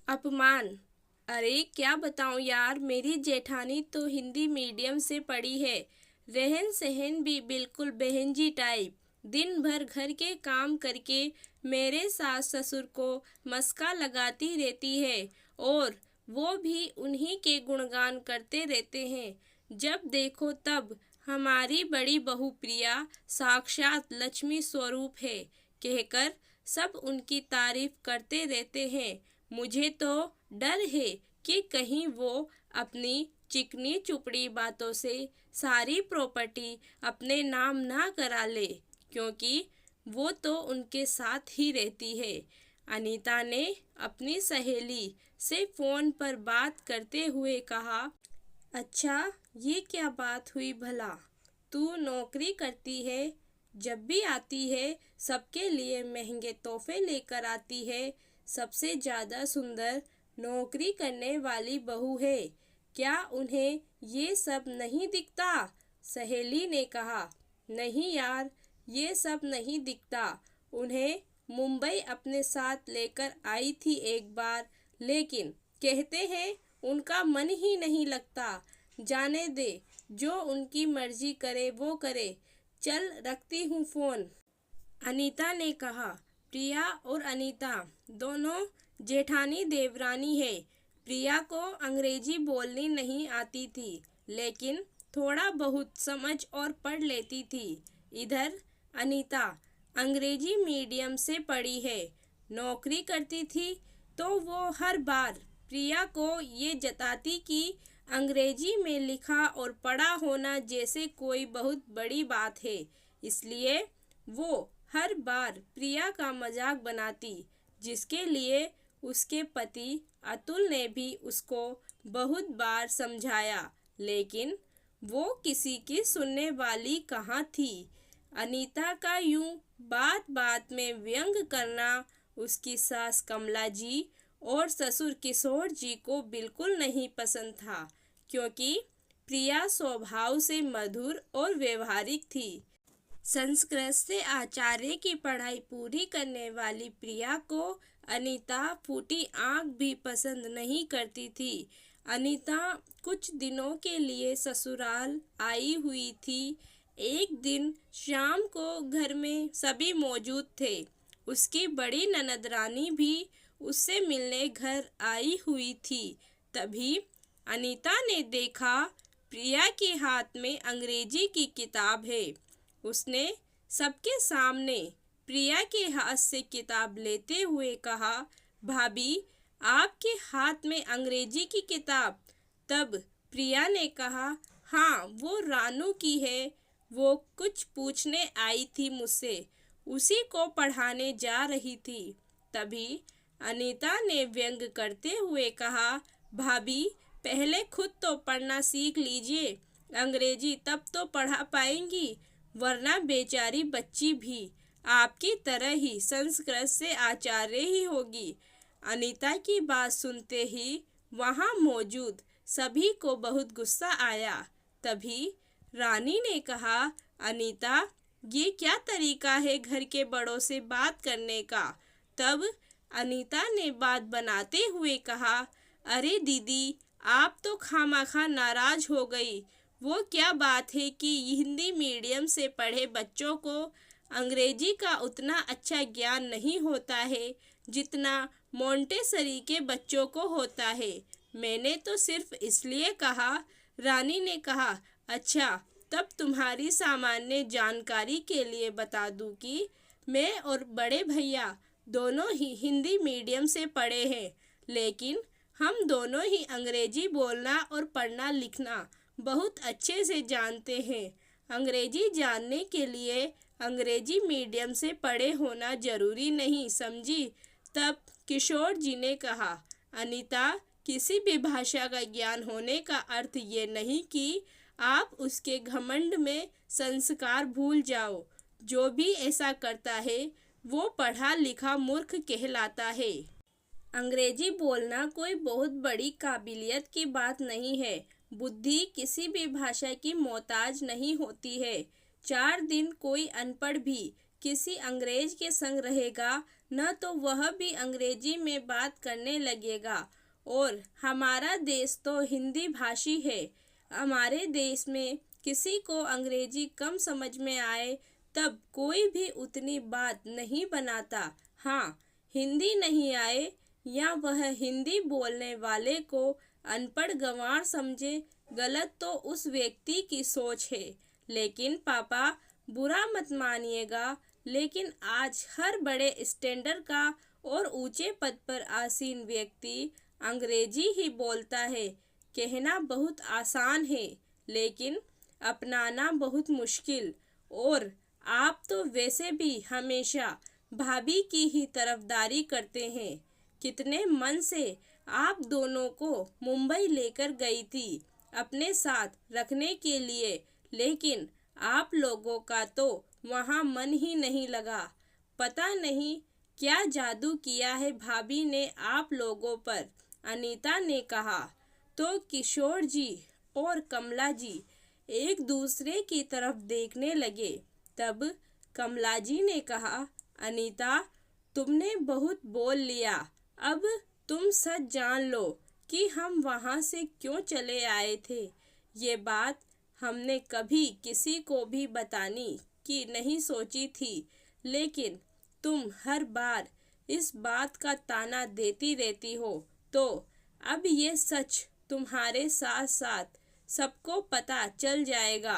अपमान। अरे क्या बताऊं यार, मेरी जेठानी तो हिंदी मीडियम से पढ़ी है। रहन सहन भी बिल्कुल बहन जी टाइप। दिन भर घर के काम करके मेरे सास ससुर को मस्का लगाती रहती है और वो भी उन्हीं के गुणगान करते रहते हैं। जब देखो तब हमारी बड़ी बहू प्रिया साक्षात लक्ष्मी स्वरूप है कहकर सब उनकी तारीफ करते रहते हैं। मुझे तो डर है कि कहीं वो अपनी चिकनी चुपड़ी बातों से सारी प्रॉपर्टी अपने नाम ना करा ले, क्योंकि वो तो उनके साथ ही रहती है। अनीता ने अपनी सहेली से फोन पर बात करते हुए कहा, अच्छा ये क्या बात हुई भला? तू नौकरी करती है, जब भी आती है सबके लिए महंगे तोहफे लेकर आती है। सबसे ज़्यादा सुंदर नौकरी करने वाली बहू है। क्या उन्हें ये सब नहीं दिखता? सहेली ने कहा, नहीं यार, ये सब नहीं दिखता। उन्हें मुंबई अपने साथ लेकर आई थी एक बार, लेकिन कहते हैं उनका मन ही नहीं लगता। जाने दे, जो उनकी मर्जी करे वो करे। चल रखती हूँ फ़ोन। अनीता ने कहा। प्रिया और अनीता दोनों जेठानी देवरानी है। प्रिया को अंग्रेजी बोलनी नहीं आती थी, लेकिन थोड़ा बहुत समझ और पढ़ लेती थी। इधर अनीता अंग्रेजी मीडियम से पढ़ी है, नौकरी करती थी, तो वो हर बार प्रिया को ये जताती कि अंग्रेजी में लिखा और पढ़ा होना जैसे कोई बहुत बड़ी बात है। इसलिए वो हर बार प्रिया का मजाक बनाती, जिसके लिए उसके पति अतुल ने भी उसको बहुत बार समझाया, लेकिन वो किसी की सुनने वाली कहाँ थी। अनीता का यूं बात बात में व्यंग करना उसकी सास कमला जी और ससुर किशोर जी को बिल्कुल नहीं पसंद था, क्योंकि प्रिया स्वभाव से मधुर और व्यवहारिक थी। संस्कृत से आचार्य की पढ़ाई पूरी करने वाली प्रिया को अनीता फूटी आंख भी पसंद नहीं करती थी। अनीता कुछ दिनों के लिए ससुराल आई हुई थी। एक दिन शाम को घर में सभी मौजूद थे। उसकी बड़ी ननद रानी भी उससे मिलने घर आई हुई थी। तभी अनीता ने देखा प्रिया के हाथ में अंग्रेजी की किताब है। उसने सबके सामने प्रिया के हाथ से किताब लेते हुए कहा, भाभी, आपके हाथ में अंग्रेजी की किताब? तब प्रिया ने कहा, हाँ, वो रानू की है। वो कुछ पूछने आई थी मुझसे, उसी को पढ़ाने जा रही थी। तभी अनीता ने व्यंग करते हुए कहा, भाभी, पहले खुद तो पढ़ना सीख लीजिए, अंग्रेजी तब तो पढ़ा पाएंगी, वरना बेचारी बच्ची भी आपकी तरह ही संस्कृत से आचार्य ही होगी। अनीता की बात सुनते ही वहाँ मौजूद सभी को बहुत गुस्सा आया। तभी रानी ने कहा, अनीता, ये क्या तरीका है घर के बड़ों से बात करने का? तब अनीता ने बात बनाते हुए कहा, अरे दीदी, आप तो खामखा नाराज हो गई। वो क्या बात है कि हिंदी मीडियम से पढ़े बच्चों को अंग्रेजी का उतना अच्छा ज्ञान नहीं होता है जितना मोंटेसरी के बच्चों को होता है। मैंने तो सिर्फ इसलिए कहा। रानी ने कहा, अच्छा, तब तुम्हारी सामान्य जानकारी के लिए बता दूं कि मैं और बड़े भैया दोनों ही हिंदी मीडियम से पढ़े हैं, लेकिन हम दोनों ही अंग्रेजी बोलना और पढ़ना लिखना बहुत अच्छे से जानते हैं। अंग्रेजी जानने के लिए अंग्रेजी मीडियम से पढ़े होना जरूरी नहीं, समझी? तब किशोर जी ने कहा, अनीता, किसी भी भाषा का ज्ञान होने का अर्थ ये नहीं कि आप उसके घमंड में संस्कार भूल जाओ। जो भी ऐसा करता है वो पढ़ा लिखा मूर्ख कहलाता है। अंग्रेजी बोलना कोई बहुत बड़ी काबिलियत की बात नहीं है। बुद्धि किसी भी भाषा की मोहताज नहीं होती है। 4 दिन कोई अनपढ़ भी किसी अंग्रेज के संग रहेगा न तो वह भी अंग्रेजी में बात करने लगेगा। और हमारा देश तो हिंदी भाषी है। हमारे देश में किसी को अंग्रेजी कम समझ में आए तब कोई भी उतनी बात नहीं बनाता। हाँ, हिंदी नहीं आए या वह हिंदी बोलने वाले को अनपढ़ गंवार समझे, गलत तो उस व्यक्ति की सोच है। लेकिन पापा, बुरा मत मानिएगा, लेकिन आज हर बड़े स्टैंडर्ड का और ऊंचे पद पर आसीन व्यक्ति अंग्रेजी ही बोलता है। कहना बहुत आसान है, लेकिन अपनाना बहुत मुश्किल। और आप तो वैसे भी हमेशा भाभी की ही तरफदारी करते हैं। कितने मन से आप दोनों को मुंबई लेकर गई थी अपने साथ रखने के लिए, लेकिन आप लोगों का तो वहाँ मन ही नहीं लगा। पता नहीं क्या जादू किया है भाभी ने आप लोगों पर, अनीता ने कहा। तो किशोर जी और कमला जी एक दूसरे की तरफ देखने लगे। तब कमला जी ने कहा, अनीता, तुमने बहुत बोल लिया। अब तुम सच जान लो कि हम वहाँ से क्यों चले आए थे। ये बात हमने कभी किसी को भी बतानी की नहीं सोची थी, लेकिन तुम हर बार इस बात का ताना देती रहती हो, तो अब ये सच तुम्हारे साथ साथ सबको पता चल जाएगा।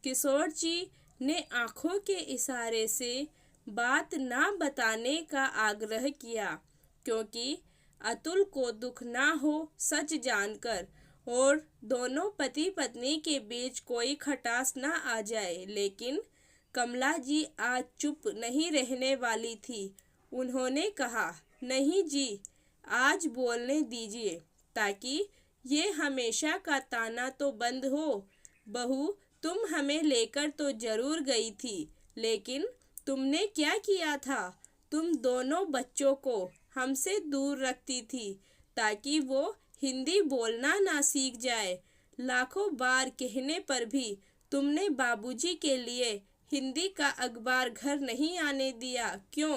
किशोर जी ने आंखों के इशारे से बात ना बताने का आग्रह किया, क्योंकि अतुल को दुख ना हो सच जानकर और दोनों पति पत्नी के बीच कोई खटास ना आ जाए। लेकिन कमला जी आज चुप नहीं रहने वाली थी। उन्होंने कहा, नहीं जी, आज बोलने दीजिए, ताकि ये हमेशा का ताना तो बंद हो। बहू, तुम हमें लेकर तो जरूर गई थी, लेकिन तुमने क्या किया था? तुम दोनों बच्चों को हमसे दूर रखती थी ताकि वो हिंदी बोलना ना सीख जाए। लाखों बार कहने पर भी तुमने बाबूजी के लिए हिंदी का अखबार घर नहीं आने दिया। क्यों?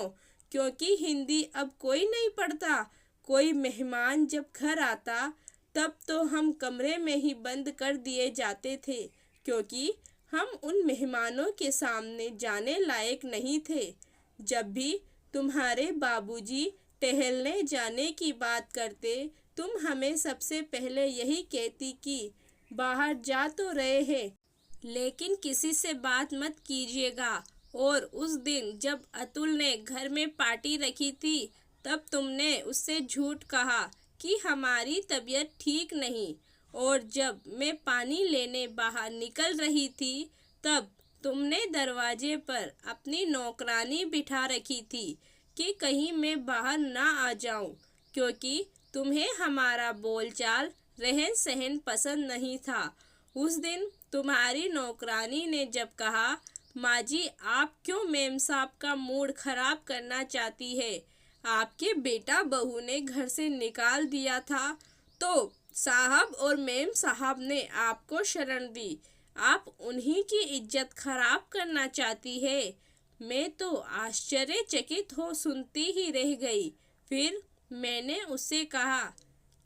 क्योंकि हिंदी अब कोई नहीं पढ़ता। कोई मेहमान जब घर आता तब तो हम कमरे में ही बंद कर दिए जाते थे, क्योंकि हम उन मेहमानों के सामने जाने लायक नहीं थे। जब भी तुम्हारे बाबूजी टहलने जाने की बात करते, तुम हमें सबसे पहले यही कहती कि बाहर जा तो रहे हैं, लेकिन किसी से बात मत कीजिएगा। और उस दिन जब अतुल ने घर में पार्टी रखी थी, तब तुमने उससे झूठ कहा कि हमारी तबीयत ठीक नहीं। और जब मैं पानी लेने बाहर निकल रही थी, तब तुमने दरवाजे पर अपनी नौकरानी बिठा रखी थी कि कहीं मैं बाहर ना आ जाऊं, क्योंकि तुम्हें हमारा बोलचाल रहन सहन पसंद नहीं था। उस दिन तुम्हारी नौकरानी ने जब कहा, माँ जी, आप क्यों मेम साहब का मूड खराब करना चाहती है? आपके बेटा बहू ने घर से निकाल दिया था, तो साहब और मेम साहब ने आपको शरण दी। आप उन्हीं की इज्जत खराब करना चाहती है। मैं तो आश्चर्यचकित हो सुनती ही रह गई। फिर मैंने उससे कहा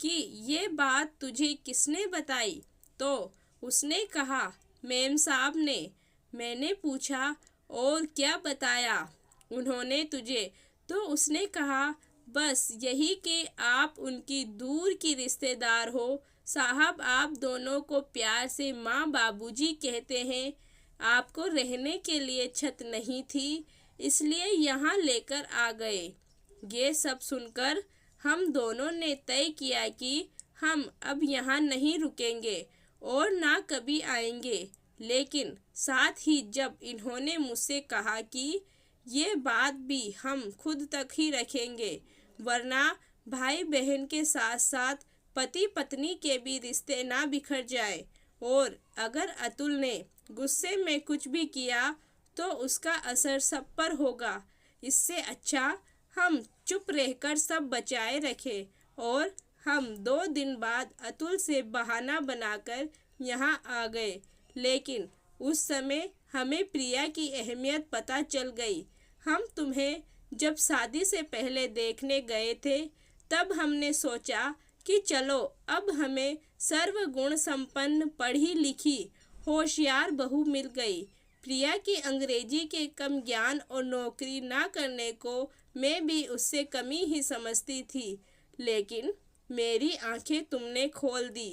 कि ये बात तुझे किसने बताई? तो उसने कहा, मेम साहब ने। मैंने पूछा, और क्या बताया उन्होंने तुझे? तो उसने कहा, बस यही कि आप उनकी दूर की रिश्तेदार हो। साहब आप दोनों को प्यार से माँ बाबूजी कहते हैं। आपको रहने के लिए छत नहीं थी, इसलिए यहाँ लेकर आ गए। ये सब सुनकर हम दोनों ने तय किया कि हम अब यहाँ नहीं रुकेंगे और ना कभी आएंगे। लेकिन साथ ही जब इन्होंने मुझसे कहा कि ये बात भी हम खुद तक ही रखेंगे, वरना भाई बहन के साथ साथ पति पत्नी के भी रिश्ते ना बिखर जाए, और अगर अतुल ने गुस्से में कुछ भी किया तो उसका असर सब पर होगा। इससे अच्छा हम चुप रहकर सब बचाए रखें। और हम 2 दिन बाद अतुल से बहाना बनाकर यहाँ आ गए, लेकिन उस समय हमें प्रिया की अहमियत पता चल गई। हम तुम्हें जब शादी से पहले देखने गए थे तब हमने सोचा कि चलो अब हमें सर्वगुण संपन्न पढ़ी लिखी होशियार बहू मिल गई। प्रिया की अंग्रेजी के कम ज्ञान और नौकरी ना करने को मैं भी उससे कमी ही समझती थी, लेकिन मेरी आंखें तुमने खोल दी।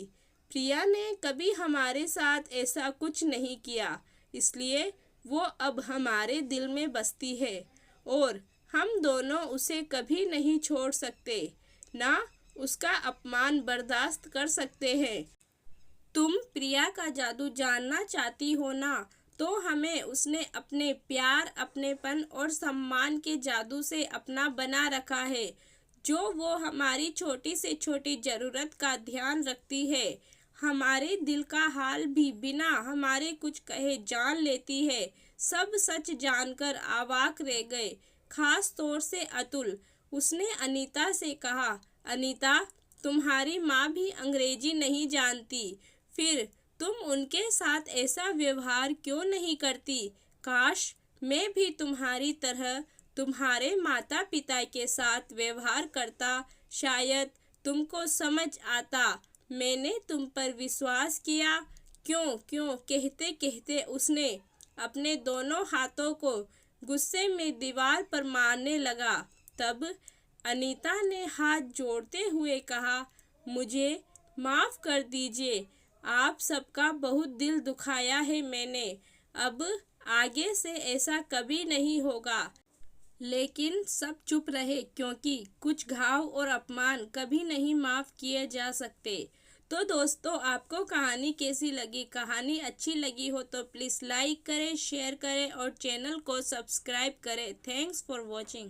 प्रिया ने कभी हमारे साथ ऐसा कुछ नहीं किया, इसलिए वो अब हमारे दिल में बसती है और हम दोनों उसे कभी नहीं छोड़ सकते, ना उसका अपमान बर्दाश्त कर सकते हैं। तुम प्रिया का जादू जानना चाहती हो ना, तो हमें उसने अपने प्यार, अपनेपन और सम्मान के जादू से अपना बना रखा है, जो वो हमारी छोटी से छोटी ज़रूरत का ध्यान रखती है। हमारे दिल का हाल भी बिना हमारे कुछ कहे जान लेती है। सब सच जानकर अवाक रह गए, खास तौर से अतुल। उसने अनीता से कहा, अनीता, तुम्हारी माँ भी अंग्रेजी नहीं जानती, फिर तुम उनके साथ ऐसा व्यवहार क्यों नहीं करती? काश मैं भी तुम्हारी तरह तुम्हारे माता पिता के साथ व्यवहार करता, शायद तुमको समझ आता। मैंने तुम पर विश्वास किया। क्यों क्यों कहते कहते उसने अपने दोनों हाथों को गुस्से में दीवार पर मारने लगा। तब अनीता ने हाथ जोड़ते हुए कहा, मुझे माफ़ कर दीजिए, आप सबका बहुत दिल दुखाया है मैंने। अब आगे से ऐसा कभी नहीं होगा। लेकिन सब चुप रहे, क्योंकि कुछ घाव और अपमान कभी नहीं माफ़ किए जा सकते। तो दोस्तों, आपको कहानी कैसी लगी? कहानी अच्छी लगी हो तो प्लीज़ लाइक करें, शेयर करें और चैनल को सब्सक्राइब करें। Thanks for watching.